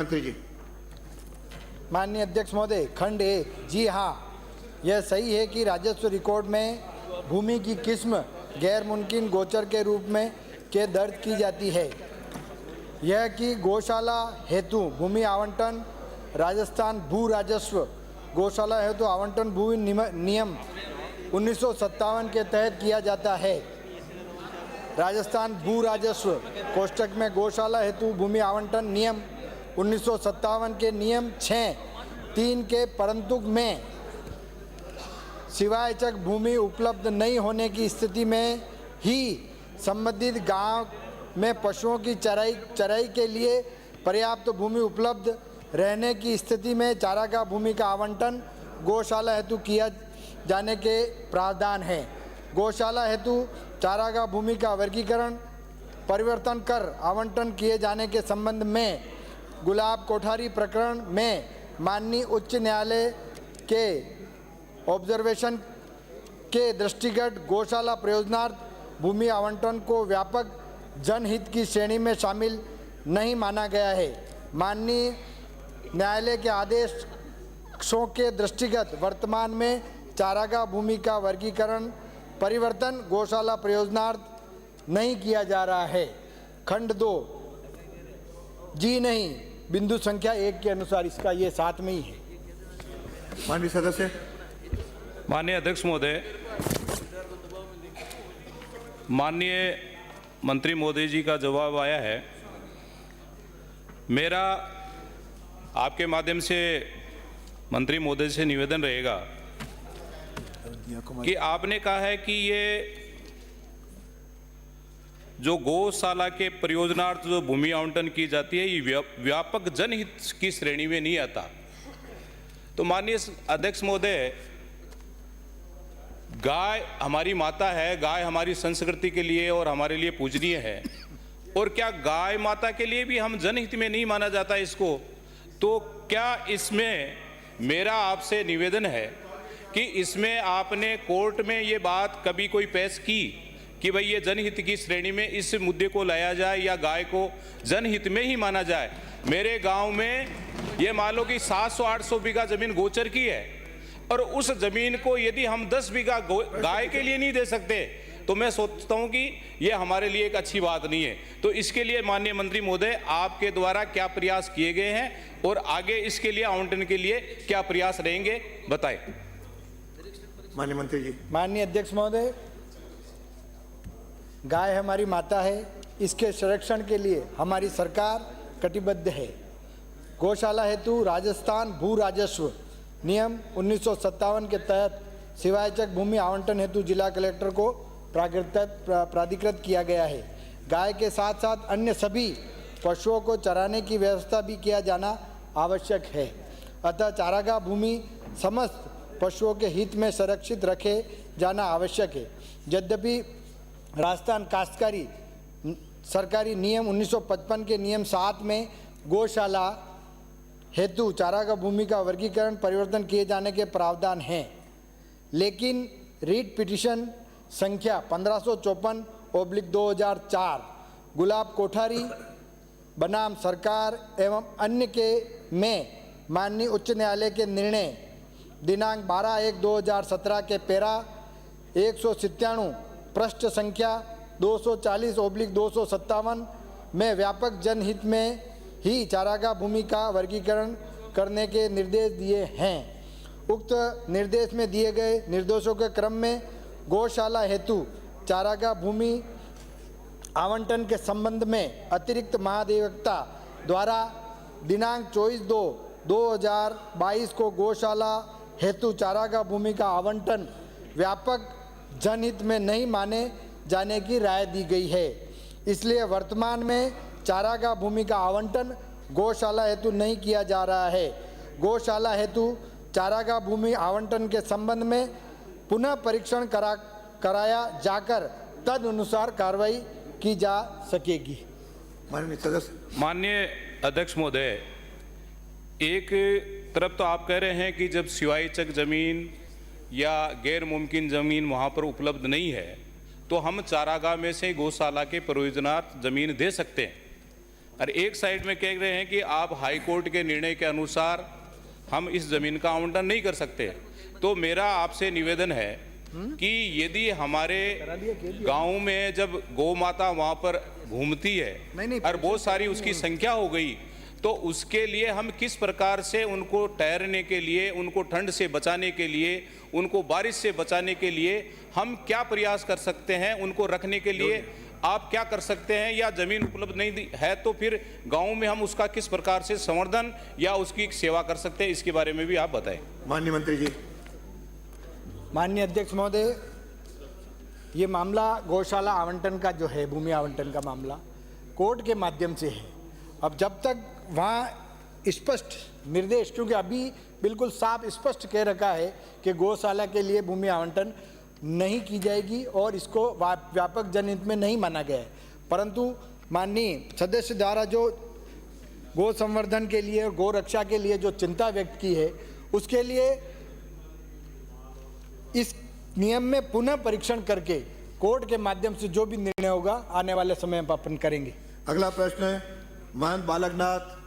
मंत्री जी। माननीय अध्यक्ष महोदय, खंड 1, जी हाँ, यह सही है कि राजस्व रिकॉर्ड में भूमि की किस्म गैर मुमकिन गोचर के रूप में दर्ज की जाती है। यह कि गौशाला हेतु भूमि आवंटन राजस्थान भू राजस्व गौशाला हेतु आवंटन भूमि नियम 1957 के तहत किया जाता है। राजस्थान भू राजस्व कोष्टक में गौशाला हेतु भूमि आवंटन नियम 1957 के नियम 6(3) के परंतु में सिवायचक भूमि उपलब्ध नहीं होने की स्थिति में ही संबंधित गांव में पशुओं की चराई के लिए पर्याप्त भूमि उपलब्ध रहने की स्थिति में चारागाह भूमि का आवंटन गौशाला हेतु किया जाने के प्रावधान है। गौशाला हेतु चारागाह भूमि का वर्गीकरण परिवर्तन कर आवंटन किए जाने के संबंध में गुलाब कोठारी प्रकरण में माननीय उच्च न्यायालय के ऑब्जर्वेशन के दृष्टिगत गौशाला प्रयोजनार्थ भूमि आवंटन को व्यापक जनहित की श्रेणी में शामिल नहीं माना गया है। माननीय न्यायालय के आदेशों के दृष्टिगत वर्तमान में चारागाह भूमि का वर्गीकरण परिवर्तन गौशाला प्रयोजनार्थ नहीं किया जा रहा है। खंड 2, जी नहीं, बिंदु संख्या 1 के अनुसार इसका ये साथ में ही है। माननीय सदस्य। माननीय अध्यक्ष महोदय, माननीय मंत्री महोदय जी का जवाब आया है। मेरा आपके माध्यम से मंत्री महोदय से निवेदन रहेगा कि आपने कहा है कि ये जो गौशाला के प्रयोजनार्थ जो भूमि आवंटन की जाती है ये व्यापक जनहित की श्रेणी में नहीं आता। तो माननीय अध्यक्ष महोदय, गाय हमारी माता है, गाय हमारी संस्कृति के लिए और हमारे लिए पूजनीय है, और क्या गाय माता के लिए भी हम जनहित में नहीं माना जाता इसको? तो क्या इसमें मेरा आपसे निवेदन है कि इसमें आपने कोर्ट में ये बात कभी कोई पेश की कि भाई ये जनहित की श्रेणी में इस मुद्दे को लाया जाए या गाय को जनहित में ही माना जाए? मेरे गांव में ये मान लो कि 700-800 बीघा जमीन गोचर की है, और उस जमीन को यदि हम 10 बीघा गाय के लिए नहीं दे सकते तो मैं सोचता हूं कि यह हमारे लिए एक अच्छी बात नहीं है। तो इसके लिए माननीय मंत्री महोदय, आपके द्वारा क्या प्रयास किए गए हैं और आगे इसके लिए आवंटन के लिए क्या प्रयास रहेंगे, बताएं। माननीय मंत्री जी। माननीय अध्यक्ष महोदय, गाय हमारी माता है, इसके संरक्षण के लिए हमारी सरकार कटिबद्ध है। गौशाला हेतु राजस्थान भू राजस्व नियम 1957 के तहत सिवायचक भूमि आवंटन हेतु जिला कलेक्टर को प्राधिकृत किया गया है। गाय के साथ साथ अन्य सभी पशुओं को चराने की व्यवस्था भी किया जाना आवश्यक है। अतः चारागाह भूमि समस्त पशुओं के हित में संरक्षित रखे जाना आवश्यक है। यद्यपि राजस्थान काश्तकारी सरकारी नियम 1955 के नियम 7 में गौशाला हेतु चारागाह भूमि का वर्गीकरण परिवर्तन किए जाने के प्रावधान हैं, लेकिन रीट पिटीशन संख्या 1554/2004 गुलाब कोठारी बनाम सरकार एवं अन्य के में माननीय उच्च न्यायालय के निर्णय दिनांक 12/1/2017 के पैरा 197 पृष्ठ संख्या 240/257 में व्यापक जनहित में ही चारागाह भूमि का वर्गीकरण करने के निर्देश दिए हैं। उक्त निर्देश में दिए गए निर्देशों के क्रम में गौशाला हेतु चारागाह भूमि आवंटन के संबंध में अतिरिक्त महाधिवक्ता द्वारा दिनांक 24/2/2022 को गौशाला हेतु चारागाह भूमि का आवंटन व्यापक जनहित में नहीं माने जाने की राय दी गई है। इसलिए वर्तमान में चारागाह भूमि का आवंटन गौशाला हेतु नहीं किया जा रहा है। गौशाला हेतु चारागाह भूमि आवंटन के संबंध में पुनः परीक्षण कराया जाकर तद अनुसार कार्रवाई की जा सकेगी। माननीय सदस्य। माननीय अध्यक्ष महोदय, एक तरफ तो आप कह रहे हैं कि जब सिवायचक जमीन या गैर मुमकिन जमीन वहाँ पर उपलब्ध नहीं है तो हम चारागाह में से गौशाला के प्रयोजनार्थ जमीन दे सकते हैं। और एक साइड में कह रहे हैं कि आप हाई कोर्ट के निर्णय के अनुसार हम इस जमीन का आवंटन नहीं कर सकते। तो मेरा आपसे निवेदन है कि यदि हमारे गांव में जब गौ माता वहां पर घूमती है और बहुत सारी उसकी संख्या हो गई, तो उसके लिए हम किस प्रकार से उनको ठहरने के लिए, उनको ठंड से बचाने के लिए, उनको बारिश से बचाने के लिए हम क्या प्रयास कर सकते हैं, उनको रखने के लिए आप क्या कर सकते हैं, या जमीन उपलब्ध नहीं है तो फिर गांव में हम उसका किस प्रकार से संवर्धन या उसकी सेवा कर सकते हैं, इसके बारे में भी आप बताएं। माननीय मंत्री जी। माननीय अध्यक्ष महोदय, ये मामला गौशाला आवंटन का जो है, भूमि आवंटन का मामला कोर्ट के माध्यम से है। अब जब तक वहाँ स्पष्ट निर्देश, क्योंकि अभी बिल्कुल साफ स्पष्ट कह रखा है कि गौशाला के लिए भूमि आवंटन नहीं की जाएगी और इसको व्यापक जनहित में नहीं माना गया है, परंतु माननीय सदस्य द्वारा जो गौ संवर्धन के लिए और गौ रक्षा के लिए जो चिंता व्यक्त की है, उसके लिए इस नियम में पुनः परीक्षण करके कोर्ट के माध्यम से जो भी निर्णय होगा आने वाले समय में अपन करेंगे। अगला प्रश्न है महंत बालकनाथ।